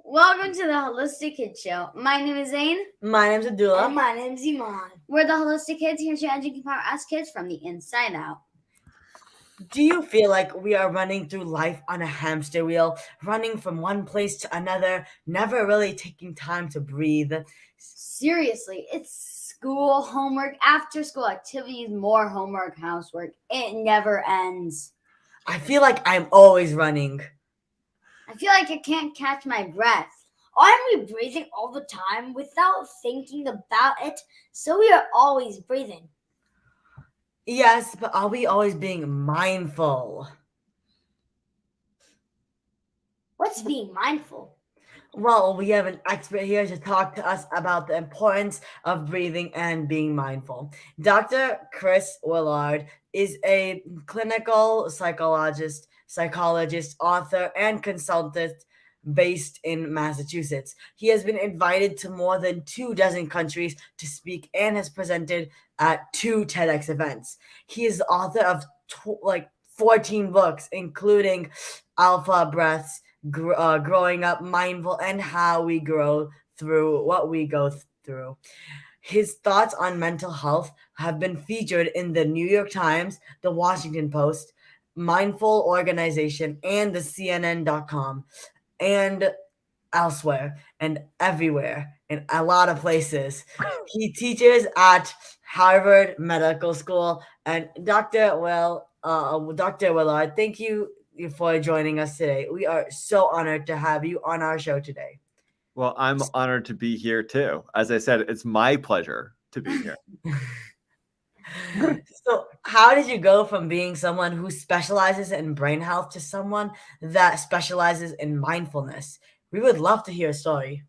Welcome to the Holistic Kids Show. My name is Zane. My name's Abdullah. And my name's Iman. We're the Holistic Kids here to educate and empower us kids from the inside out. Do you feel like we are running through life on a hamster wheel, running from one place to another, never really taking time to breathe? Seriously, it's school, homework, after school activities, more homework, housework. It never ends. I feel like I'm always running. I feel like I can't catch my breath. Aren't we breathing all the time without thinking about it? So we are always breathing. Yes, but are we always being mindful? What's being mindful? Well, we have an expert here to talk to us about the importance of breathing and being mindful. Dr. Chris Willard is a clinical psychologist, author, and consultant based in Massachusetts. He has been invited to more than 24 countries to speak and has presented at 2 TEDx events. He is the author of 14 books, including Alphabreaths, Growing Up Mindful, and How We Grow Through What We Go Through. His thoughts on mental health have been featured in the New York Times, the Washington Post, Mindful Organization, and the CNN.com, and elsewhere and everywhere in a lot of places. He teaches at Harvard Medical School. And Dr. Willard, thank you for joining us today. We are so honored to have you on our show today. Well, I'm honored to be here too. As I said, it's my pleasure to be here. So, how did you go from being someone who specializes in brain health to someone that specializes in mindfulness? We would love to hear a story.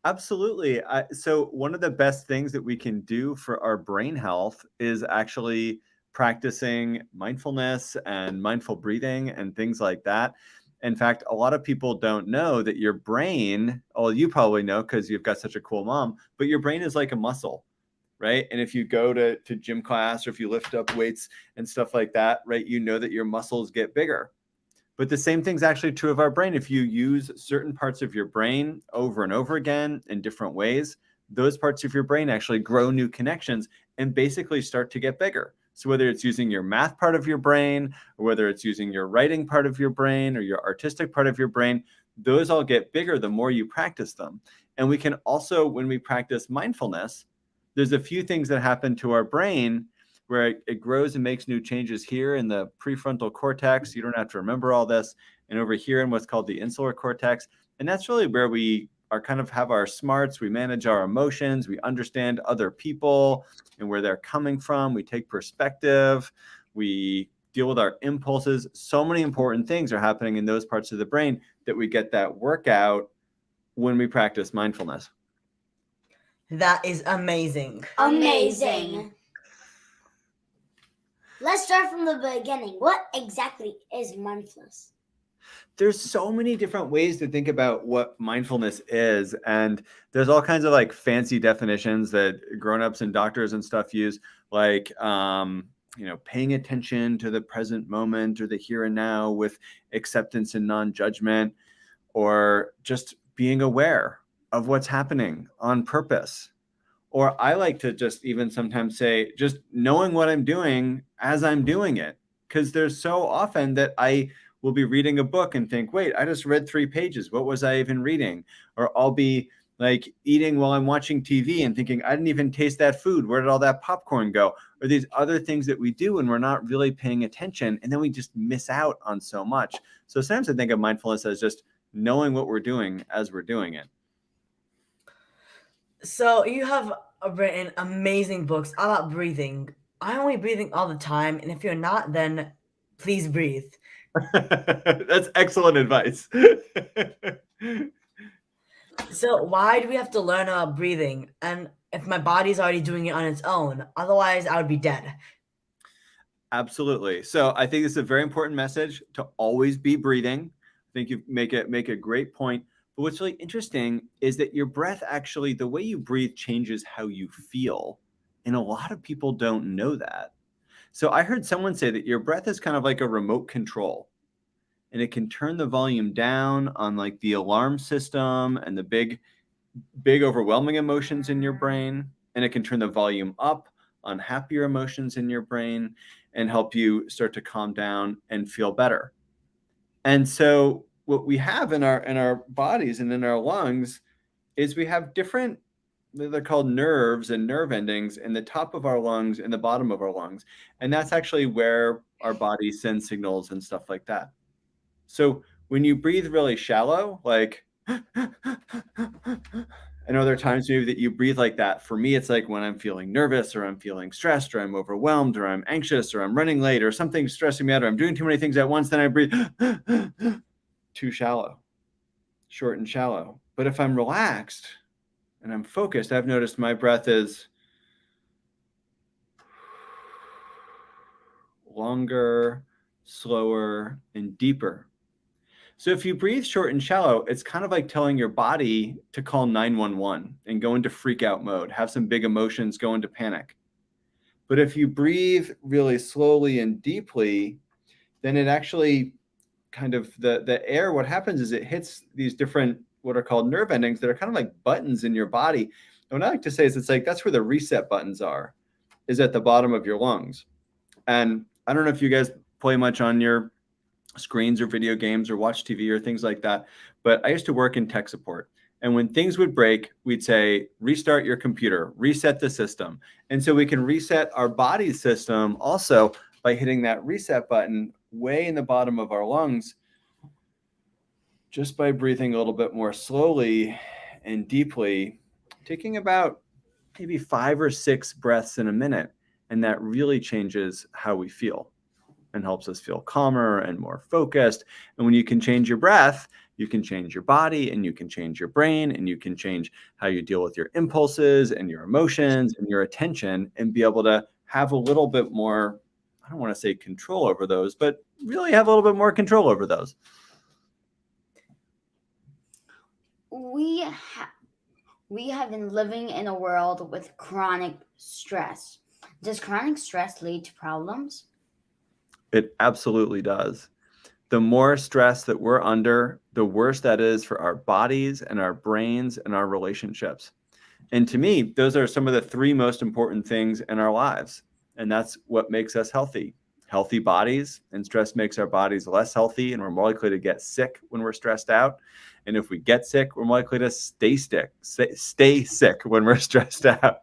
Absolutely. So one of the best things that we can do for our brain health is actually practicing mindfulness and mindful breathing and things like that. In fact, a lot of people don't know that your brain, well, you probably know because you've got such a cool mom, but your brain is like a muscle, right? And if you go to gym class or if you lift up weights and stuff like that, right, you know that your muscles get bigger. But the same thing's actually true of our brain. If you use certain parts of your brain over and over again in different ways, those parts of your brain actually grow new connections and basically start to get bigger. So whether it's using your math part of your brain, or whether it's using your writing part of your brain or your artistic part of your brain, those all get bigger the more you practice them. And we can also, when we practice mindfulness, there's a few things that happen to our brain where it grows and makes new changes here in the prefrontal cortex. You don't have to remember all this. And over here in what's called the insular cortex. And that's really where we are kind of have our smarts. We manage our emotions. We understand other people and where they're coming from. We take perspective. We deal with our impulses. So many important things are happening in those parts of the brain that we get that workout when we practice mindfulness. That is amazing. Amazing. Let's start from the beginning. What exactly is mindfulness? There's so many different ways to think about what mindfulness is. And there's all kinds of like fancy definitions that grownups and doctors and stuff use, like, paying attention to the present moment or the here and now with acceptance and non-judgment, or just being aware of what's happening on purpose. Or I like to just even sometimes say, just knowing what I'm doing as I'm doing it. Because there's so often that I will be reading a book and think, wait, I just read 3 pages. What was I even reading? Or I'll be like eating while I'm watching TV and thinking, I didn't even taste that food. Where did all that popcorn go? Or these other things that we do when we're not really paying attention. And then we just miss out on so much. So sometimes I think of mindfulness as just knowing what we're doing as we're doing it. So you have written amazing books about breathing. I'm only breathing all the time, and if you're not, then please breathe. That's excellent advice. So why do we have to learn about breathing? And if my body's already doing it on its own, otherwise I would be dead. Absolutely. So I think it's a very important message to always be breathing. I think you make a great point. But what's really interesting is that your breath actually, the way you breathe changes how you feel. And a lot of people don't know that. So I heard someone say that your breath is kind of like a remote control. and it can turn the volume down on like the alarm system and the big overwhelming emotions in your brain, and it can turn the volume up on happier emotions in your brain and help you start to calm down and feel better. And so what we have in our bodies and in our lungs is we have different, they're called nerves and nerve endings in the top of our lungs and the bottom of our lungs. And that's actually where our body sends signals and stuff like that. So when you breathe really shallow, like, I know there are times maybe that you breathe like that. For me, it's like when I'm feeling nervous or I'm feeling stressed or I'm overwhelmed or I'm anxious or I'm running late or something's stressing me out or I'm doing too many things at once, then I breathe too shallow, short and shallow. But if I'm relaxed and I'm focused, I've noticed my breath is longer, slower, and deeper. So if you breathe short and shallow, it's kind of like telling your body to call 911 and go into freak out mode, have some big emotions, go into panic. But if you breathe really slowly and deeply, then it actually kind of the air, what happens is it hits these different, what are called nerve endings that are kind of like buttons in your body. And what I like to say is it's like, that's where the reset buttons are, is at the bottom of your lungs. And I don't know if you guys play much on your screens or video games or watch TV or things like that, but I used to work in tech support. And when things would break, we'd say, restart your computer, reset the system. And so we can reset our body system also by hitting that reset button way in the bottom of our lungs, just by breathing a little bit more slowly and deeply, taking about maybe 5 or 6 breaths in a minute. And that really changes how we feel and helps us feel calmer and more focused. And when you can change your breath, you can change your body and you can change your brain and you can change how you deal with your impulses and your emotions and your attention and be able to have a little bit more, I don't want to say control over those, but really have a little bit more control over those. We have been living in a world with chronic stress. Does chronic stress lead to problems? It absolutely does. The more stress that we're under, the worse that is for our bodies and our brains and our relationships. And to me, those are some of the 3 most important things in our lives. And that's what makes us healthy. Healthy bodies, and stress makes our bodies less healthy, and we're more likely to get sick when we're stressed out. And if we get sick, we're more likely to stay sick when we're stressed out.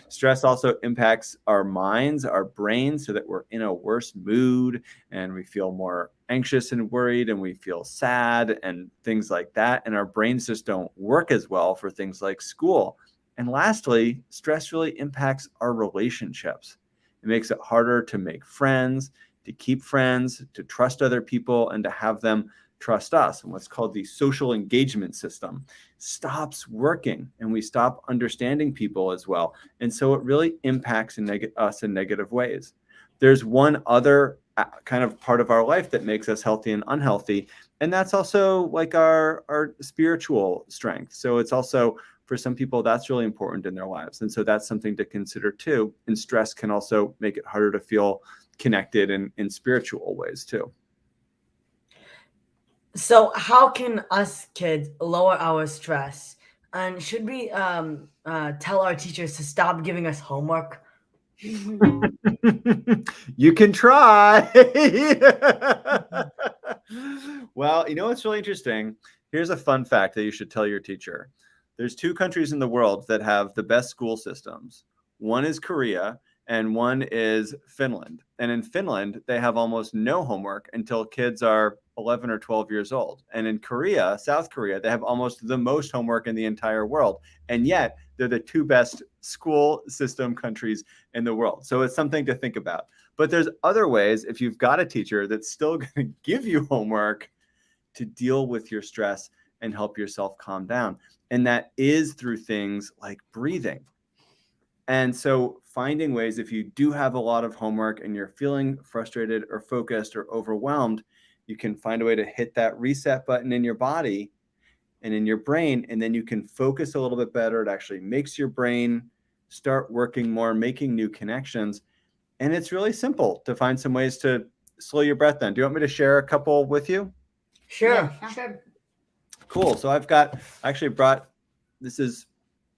Stress also impacts our minds, our brains, so that we're in a worse mood and we feel more anxious and worried and we feel sad and things like that. And our brains just don't work as well for things like school. And lastly, stress really impacts our relationships. It makes it harder to make friends, to keep friends, to trust other people, and to have them trust us. And what's called the social engagement system stops working, and we stop understanding people as well. And so it really impacts us in negative ways. There's one other kind of part of our life that makes us healthy and unhealthy, and that's also like our spiritual strength. So it's also, for some people, that's really important in their lives. And so that's something to consider too. And stress can also make it harder to feel connected in spiritual ways too. So how can us kids lower our stress? And should we tell our teachers to stop giving us homework? You can try. Well, you know what's really interesting? Here's a fun fact that you should tell your teacher. There's 2 countries in the world that have the best school systems. One is Korea and one is Finland. And in Finland, they have almost no homework until kids are 11 or 12 years old. And in Korea, South Korea, they have almost the most homework in the entire world. And yet they're the 2 best school system countries in the world. So it's something to think about. But there's other ways, if you've got a teacher that's still going to give you homework, to deal with your stress and help yourself calm down. And that is through things like breathing. And so finding ways, if you do have a lot of homework and you're feeling frustrated or focused or overwhelmed, you can find a way to hit that reset button in your body and in your brain, and then you can focus a little bit better. It actually makes your brain start working more, making new connections. And it's really simple to find some ways to slow your breath down. Do you want me to share a couple with you? Sure. Yeah. Sure. Cool. So I actually brought, this is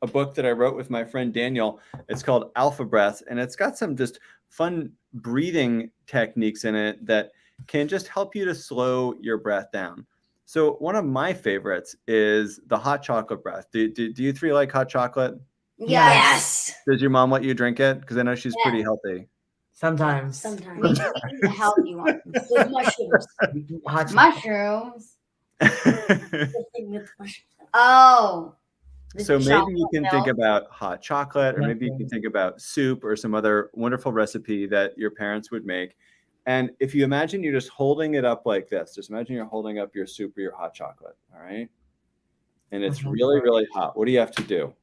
a book that I wrote with my friend Daniel. It's called Alphabreaths, and it's got some just fun breathing techniques in it that can just help you to slow your breath down. So one of my favorites is the hot chocolate breath. Do you three like hot chocolate? Yes. Does your mom let you drink it? Because I know she's pretty healthy. Sometimes. We Sometimes. eat the healthy ones. With mushrooms. Hot chocolate. Mushrooms. The thing with mushrooms. Oh. the So maybe you chocolate can milk. think about hot chocolate, or Yeah. maybe you can think about soup or some other wonderful recipe that your parents would make. And if you imagine you're just holding it up like this, just imagine you're holding up your soup or your hot chocolate, all right? And it's Okay. really, really hot. What do you have to do?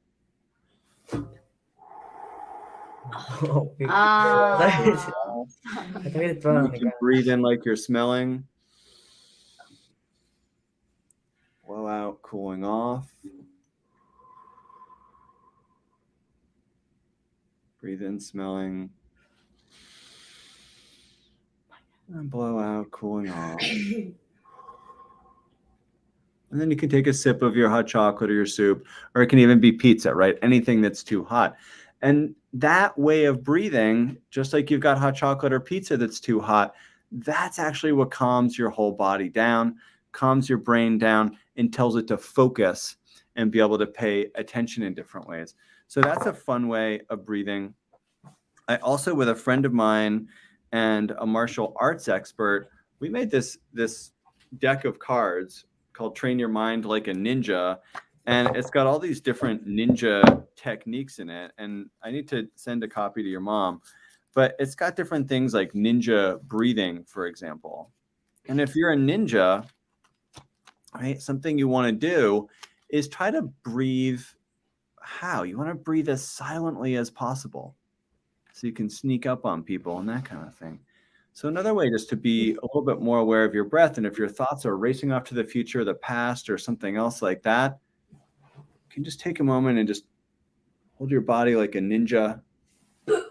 Oh, wait. Ah. I thought we had thrown it on You the can ground. breathe in like you're smelling. Blow out, cooling off. Breathe in, smelling. And blow out, cooling off. And then you can take a sip of your hot chocolate or your soup, or it can even be pizza, right? Anything that's too hot. And that way of breathing, just like you've got hot chocolate or pizza that's too hot, that's actually what calms your whole body down, calms your brain down, and tells it to focus and be able to pay attention in different ways. So that's a fun way of breathing. I also, with a friend of mine and a martial arts expert, we made this deck of cards called Train Your Mind Like a Ninja. And it's got all these different ninja techniques in it. And I need to send a copy to your mom. But it's got different things like ninja breathing, for example. And if you're a ninja, right, something you want to do is try to breathe how? You want to breathe as silently as possible, so you can sneak up on people and that kind of thing. So another way just to be a little bit more aware of your breath, and if your thoughts are racing off to the future, the past, or something else like that, you can just take a moment and just hold your body like a ninja and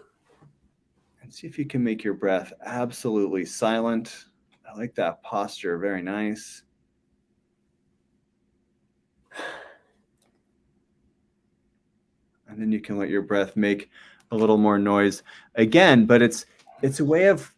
see if you can make your breath absolutely silent. I like that posture. Very nice. And then you can let your breath make a little more noise again, but it's a way of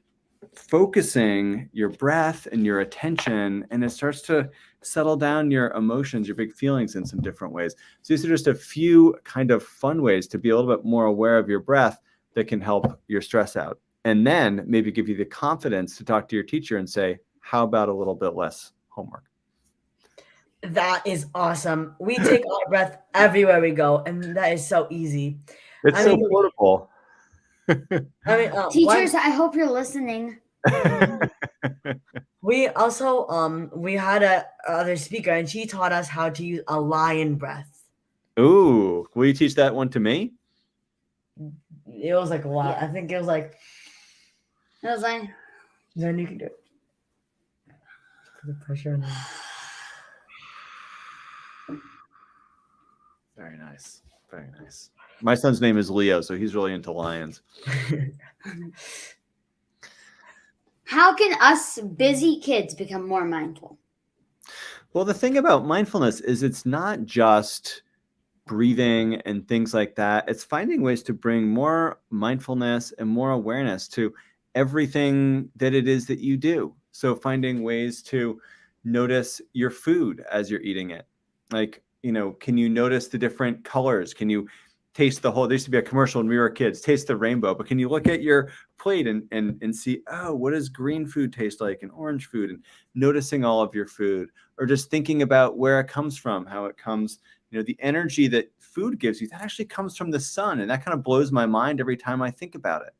focusing your breath and your attention, and it starts to settle down your emotions, your big feelings in some different ways. So these are just a few kind of fun ways to be a little bit more aware of your breath that can help your stress out. And then maybe give you the confidence to talk to your teacher and say, how about a little bit less homework? That is awesome. We take our breath everywhere we go, and that is so easy. It's I so mean- portable. Teachers, I hope you're listening. We also we had a other speaker, and she taught us how to use a lion breath. Ooh, will you teach that one to me? It was like a lot. Yeah. I think it was like, It was like, then you can do it. Put the pressure on them. Very nice. Very nice. My son's name is Leo, so he's really into lions. how can us busy kids become more mindful? Well, the thing about mindfulness is it's not just breathing and things like that. It's finding ways to bring more mindfulness and more awareness to everything that it is that you do. So finding ways to notice your food as you're eating it. Like, can you notice the different colors? Can you taste the whole, there used to be a commercial when we were kids, taste the rainbow, but can you look at your plate and see, oh, what does green food taste like and orange food, and noticing all of your food, or just thinking about where it comes from, how it comes, the energy that food gives you, that actually comes from the sun. And that kind of blows my mind every time I think about it.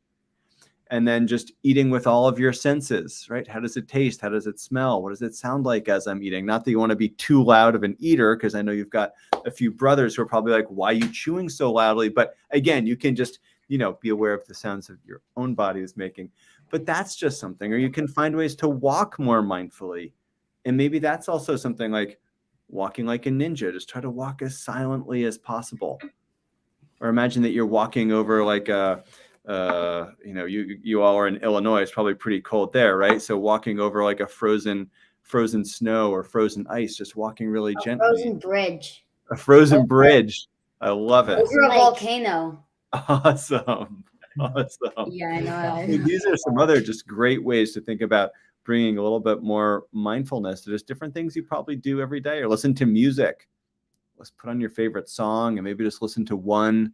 And then just eating with all of your senses, right? How does it taste? How does it smell? What does it sound like as I'm eating? Not that you want to be too loud of an eater, because I know you've got a few brothers who are probably like, why are you chewing so loudly? But again, you can just, be aware of the sounds of your own body is making. But that's just something. Or you can find ways to walk more mindfully. And maybe that's also something like walking like a ninja. Just try to walk as silently as possible. Or imagine that you're walking over like a, you all are in Illinois. It's probably pretty cold there, right? So walking over like a frozen frozen snow or frozen ice, just walking really A gently. frozen bridge A frozen bridge. I love it. over a Lake. volcano. Awesome. Awesome. Yeah, I know. So these are some other just great ways to think about bringing a little bit more mindfulness to just different things you probably do every day, or listen to music. Let's put on your favorite song and maybe just listen to one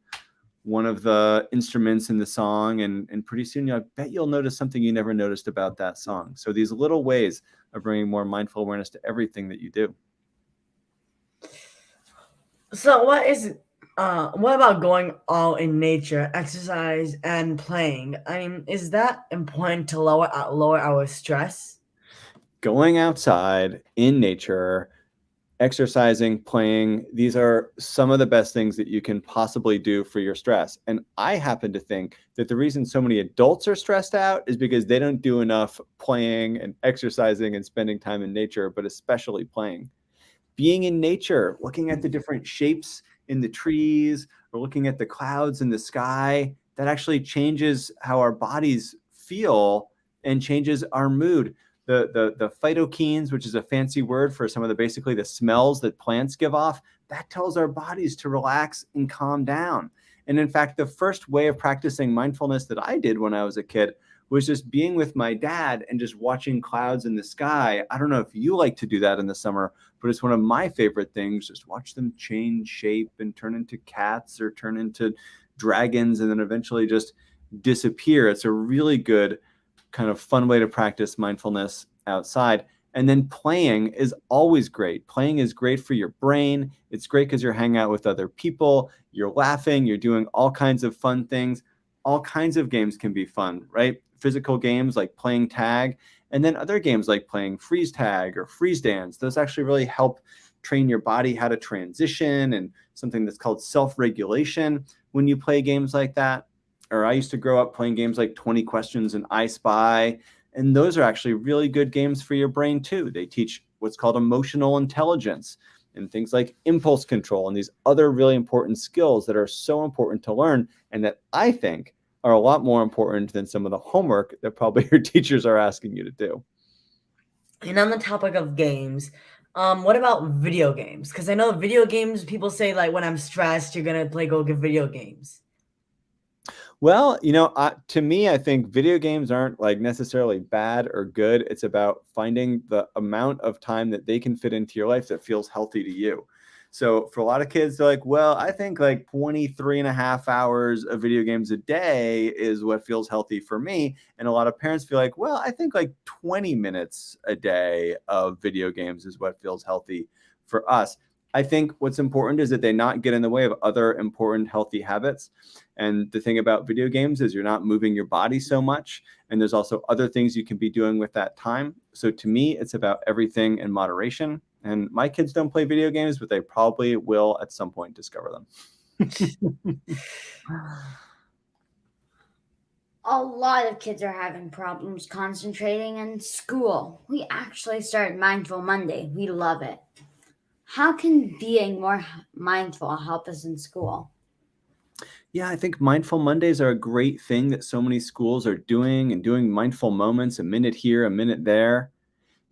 of the instruments in the song, and pretty soon I bet you'll notice something you never noticed about that song. So these little ways of bringing more mindful awareness to everything that you do. So what about going all in nature, exercise and playing? I mean, is that important to lower our stress? Going outside in nature, exercising, playing, these are some of the best things that you can possibly do for your stress. And I happen to think that the reason so many adults are stressed out is because they don't do enough playing and exercising and spending time in nature, but especially playing. Being in nature, looking at the different shapes in the trees or looking at the clouds in the sky, that actually changes how our bodies feel and changes our mood. The phytokenes, which is a fancy word for some of basically the smells that plants give off, that tells our bodies to relax and calm down. And in fact, the first way of practicing mindfulness that I did when I was a kid was just being with my dad and just watching clouds in the sky. I don't know if you like to do that in the summer, but it's one of my favorite things. Just watch them change shape and turn into cats or turn into dragons and then eventually just disappear. It's a really good kind of fun way to practice mindfulness outside. And then playing is always great. Playing is great for your brain. It's great because you're hanging out with other people, you're laughing, you're doing all kinds of fun things. All kinds of games can be fun, right? Physical games like playing tag, and then other games like playing freeze tag or freeze dance. Those actually really help train your body how to transition and something that's called self-regulation when you play games like that. Or I used to grow up playing games like 20 Questions and I Spy. And those are actually really good games for your brain too. They teach what's called emotional intelligence and things like impulse control and these other really important skills that are so important to learn and that I think are a lot more important than some of the homework that probably your teachers are asking you to do. And on the topic of games, what about video games? Because I know video games, people say like when I'm stressed, you're gonna play go get video games. Well, to me, I think video games aren't like necessarily bad or good. It's about finding the amount of time that they can fit into your life that feels healthy to you. So for a lot of kids, they're like, well, I think like 23 and a half hours of video games a day is what feels healthy for me. And a lot of parents feel like, well, I think like 20 minutes a day of video games is what feels healthy for us. I think what's important is that they not get in the way of other important healthy habits. And the thing about video games is you're not moving your body so much. And there's also other things you can be doing with that time. So to me, it's about everything in moderation. And my kids don't play video games, but they probably will at some point discover them. A lot of kids are having problems concentrating in school. We actually started Mindful Monday. We love it. How can being more mindful help us in school? Yeah, I think Mindful Mondays are a great thing that so many schools are doing and doing mindful moments, a minute here, a minute there.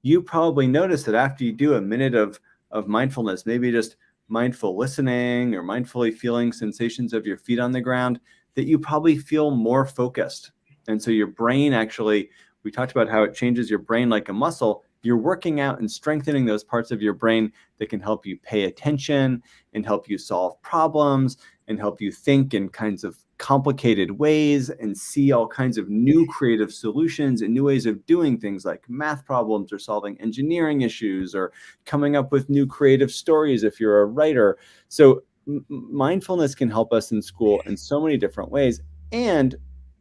You probably notice that after you do a minute of mindfulness, maybe just mindful listening or mindfully feeling sensations of your feet on the ground, that you probably feel more focused. And so your brain actually, we talked about how it changes your brain like a muscle. You're working out and strengthening those parts of your brain that can help you pay attention and help you solve problems and help you think in kinds of complicated ways and see all kinds of new creative solutions and new ways of doing things like math problems or solving engineering issues or coming up with new creative stories if you're a writer. So mindfulness can help us in school in so many different ways. And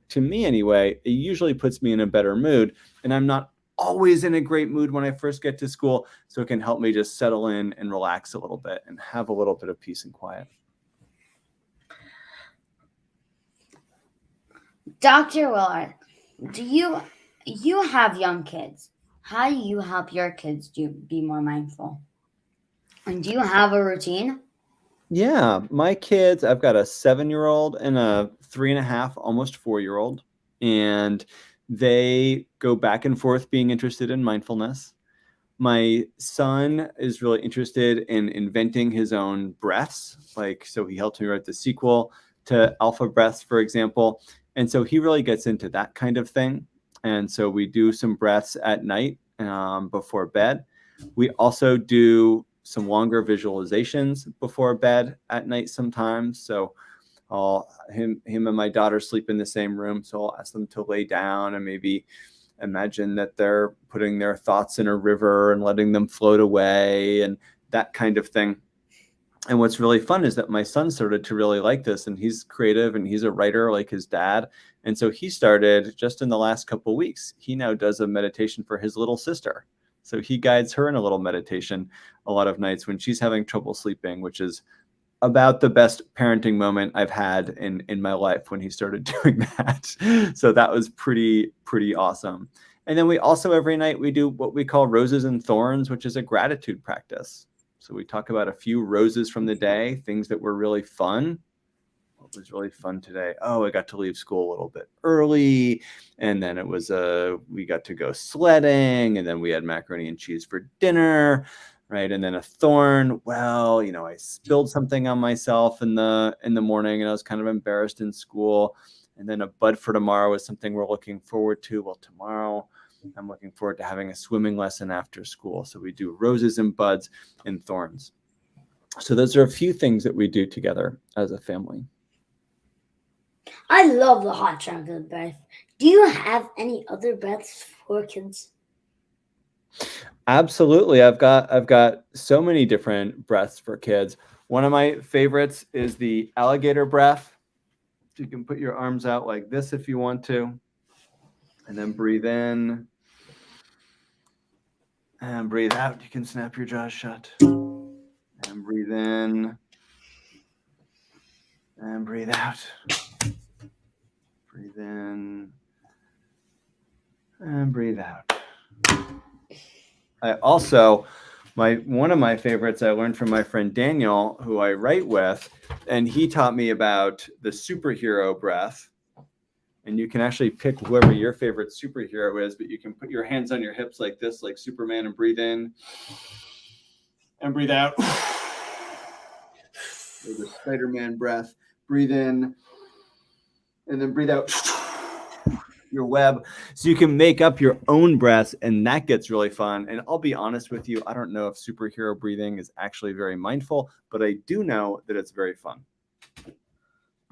to me anyway, it usually puts me in a better mood, and I'm not always in a great mood when I first get to school. So it can help me just settle in and relax a little bit and have a little bit of peace and quiet. Dr. Willard, do you have young kids? How do you help your kids be more mindful? And do you have a routine? Yeah, my kids, I've got a 7-year-old and a 3.5, almost 4-year-old, and they go back and forth being interested in mindfulness. My son is really interested in inventing his own breaths. So he helped me write the sequel to Alphabreaths, for example. And so he really gets into that kind of thing. And so we do some breaths at night before bed. We also do some longer visualizations before bed at night sometimes. So him and my daughter sleep in the same room. So I'll ask them to lay down and maybe imagine that they're putting their thoughts in a river and letting them float away and that kind of thing. And what's really fun is that my son started to really like this, and he's creative and he's a writer like his dad. And so he started just in the last couple of weeks. He now does a meditation for his little sister. So he guides her in a little meditation a lot of nights when she's having trouble sleeping, which is about the best parenting moment I've had in my life when he started doing that. So that was pretty awesome. And then we also, every night, we do what we call roses and thorns, which is a gratitude practice. So we talk about a few roses from the day, things that were really fun. What was really fun today? Oh, I got to leave school a little bit early. And then it was we got to go sledding. And then we had macaroni and cheese for dinner. Right. And then a thorn. Well, I spilled something on myself in the morning and I was kind of embarrassed in school. And then a bud for tomorrow is something we're looking forward to. Well, tomorrow I'm looking forward to having a swimming lesson after school. So we do roses and buds and thorns. So those are a few things that we do together as a family. I love the hot chocolate breath. Do you have any other breaths for kids? Absolutely. I've got so many different breaths for kids. One of my favorites is the alligator breath. You can put your arms out like this if you want to, and then breathe in and breathe out. You can snap your jaws shut and breathe in and breathe out. Breathe in and breathe out. I also, one of my favorites I learned from my friend Daniel, who I write with, and he taught me about the superhero breath. And you can actually pick whoever your favorite superhero is, but you can put your hands on your hips like this, like Superman, and breathe in and breathe out. There's a Spider-Man breath. Breathe in and then breathe out. Your web, so you can make up your own breaths, and that gets really fun. And I'll be honest with you, I don't know if superhero breathing is actually very mindful, but I do know that it's very fun.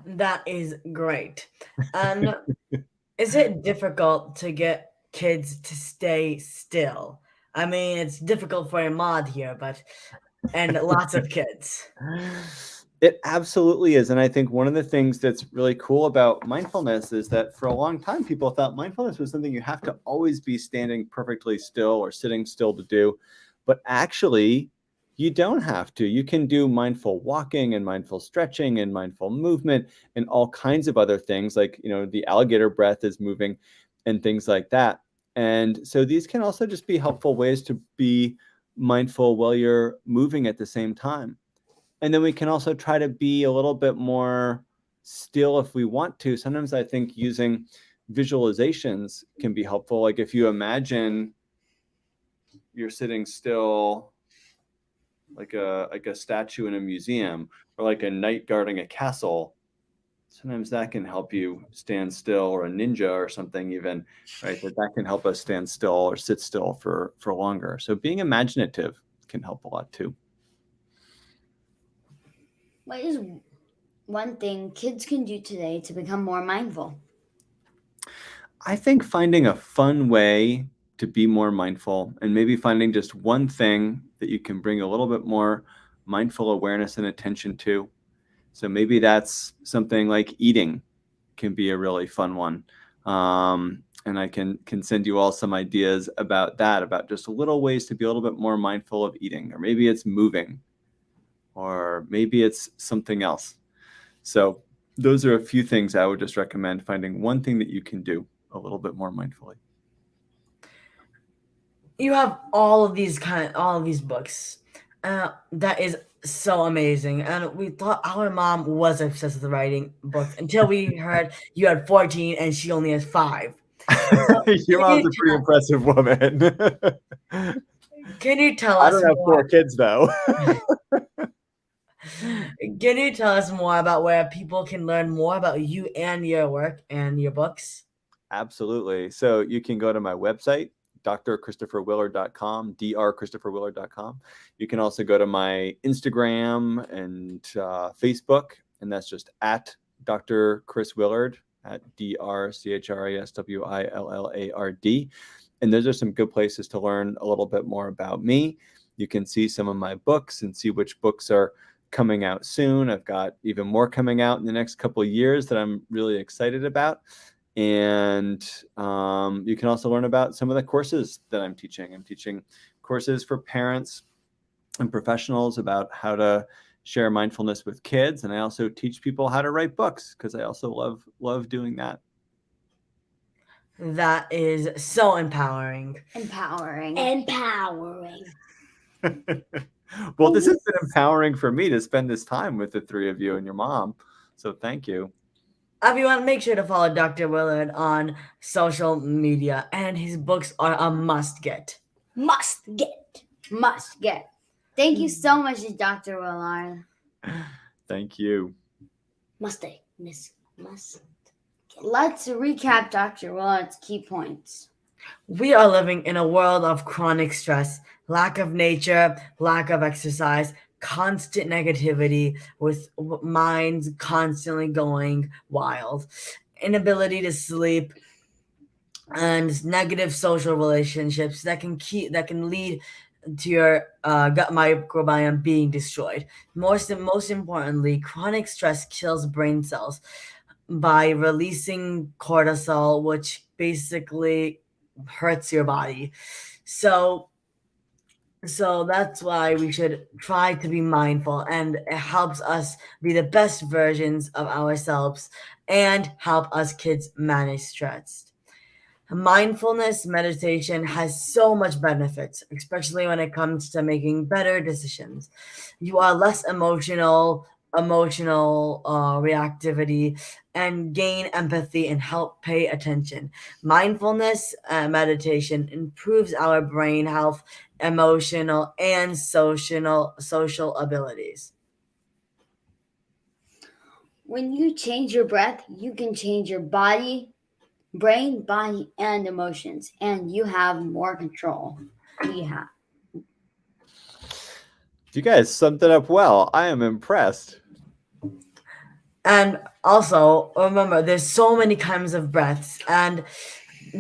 That is great. And is it difficult to get kids to stay still? I mean, it's difficult for a mod here, and lots of kids. It absolutely is. And I think one of the things that's really cool about mindfulness is that for a long time, people thought mindfulness was something you have to always be standing perfectly still or sitting still to do. But actually, you don't have to. You can do mindful walking and mindful stretching and mindful movement and all kinds of other things, like, the alligator breath is moving and things like that. And so these can also just be helpful ways to be mindful while you're moving at the same time. And then we can also try to be a little bit more still if we want to. Sometimes I think using visualizations can be helpful. Like if you imagine you're sitting still, like a statue in a museum, or like a knight guarding a castle, sometimes that can help you stand still, or a ninja or something even, right? That can help us stand still or sit still for longer. So being imaginative can help a lot too. What is one thing kids can do today to become more mindful? I think finding a fun way to be more mindful, and maybe finding just one thing that you can bring a little bit more mindful awareness and attention to. So maybe that's something like eating can be a really fun one. And I can send you all some ideas about that, about just little ways to be a little bit more mindful of eating, or maybe it's moving, or maybe it's something else. So those are a few things I would just recommend, finding one thing that you can do a little bit more mindfully. You have all of these books. That is so amazing. And we thought our mom was obsessed with writing books until we heard you had 14 and she only has 5. Your mom's a pretty impressive woman. Can you tell I us don't have more? 4 kids though. Can you tell us more about where people can learn more about you and your work and your books? Absolutely. So you can go to my website, drchristopherwillard.com, drchristopherwillard.com. You can also go to my Instagram and Facebook, and that's just at Dr. Chris Willard, at DrChrisWillard. And those are some good places to learn a little bit more about me. You can see some of my books and see which books are coming out soon. I've got even more coming out in the next couple of years that I'm really excited about. And you can also learn about some of the courses that I'm teaching. I'm teaching courses for parents and professionals about how to share mindfulness with kids. And I also teach people how to write books because I also love doing that. That is so empowering. Empowering. Well, this has been empowering for me to spend this time with the 3 of you and your mom. So thank you. Everyone, make sure to follow Dr. Willard on social media, and his books are a must get. Must get. Thank you so much, Dr. Willard. Thank you. Must. Let's recap Dr. Willard's key points. We are living in a world of chronic stress, lack of nature, lack of exercise, constant negativity with minds constantly going wild, inability to sleep, and negative social relationships that can lead to your gut microbiome being destroyed. Most importantly, chronic stress kills brain cells by releasing cortisol, which basically hurts your body. So that's why we should try to be mindful, and it helps us be the best versions of ourselves and help us kids manage stress. Mindfulness meditation has so much benefits, especially when it comes to making better decisions. You are less emotional reactivity, and gain empathy and help pay attention. Mindfulness meditation improves our brain health, emotional and social abilities. When you change your breath, you can change your brain, body, and emotions, and you have more control. You guys summed it up well. I am impressed. And also, remember, there's so many kinds of breaths, and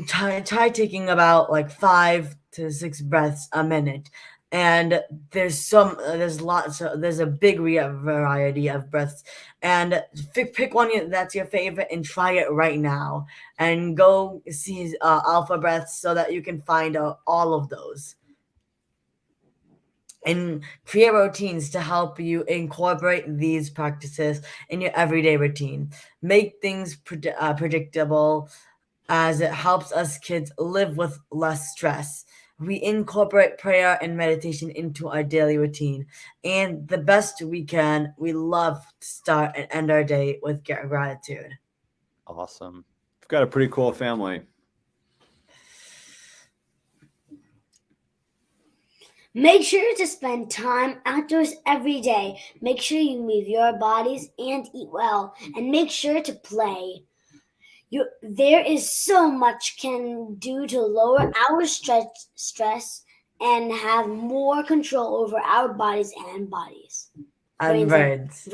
try taking about like 5 to 6 breaths a minute. And there's a big variety of breaths, and pick one that's your favorite and try it right now, and go see Alphabreaths so that you can find out all of those. And create routines to help you incorporate these practices in your everyday routine. Make things predictable, as it helps us kids live with less stress. We incorporate prayer and meditation into our daily routine. And the best we can, we love to start and end our day with gratitude. Awesome. We've got a pretty cool family. Make sure to spend time outdoors every day. Make sure you move your bodies and eat well. And make sure to play. There is so much can do to lower our stress and have more control over our bodies and bodies. And brains.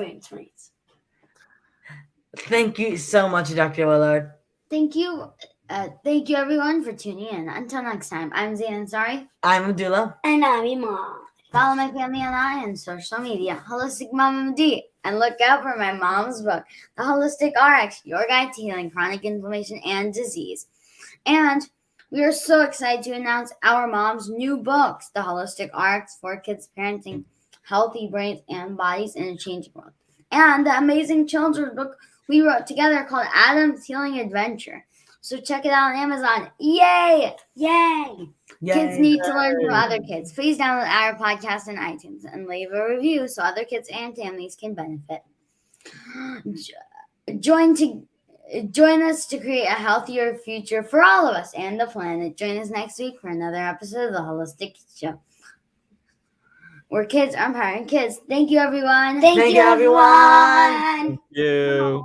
Thank you so much, Dr. Willard. Thank you. Thank you, everyone, for tuning in. Until next time, I'm Zain Ansari. I'm Abdullah. And I'm Iman. Follow my family online on social media, Holistic Mom MD, and look out for my mom's book, The Holistic RX, Your Guide to Healing Chronic Inflammation and Disease. And we are so excited to announce our mom's new books, The Holistic RX for Kids Parenting, Healthy Brains and Bodies in a Changing World, and the amazing children's book we wrote together called Adam's Healing Adventure. So check it out on Amazon. Yay! Kids need to learn from other kids. Please download our podcast on iTunes and leave a review so other kids and families can benefit. Join us to create a healthier future for all of us and the planet. Join us next week for another episode of The Holistic Show. We're kids empowering kids. Thank you, everyone. Thank Thank you, you, everyone. everyone. Thank you.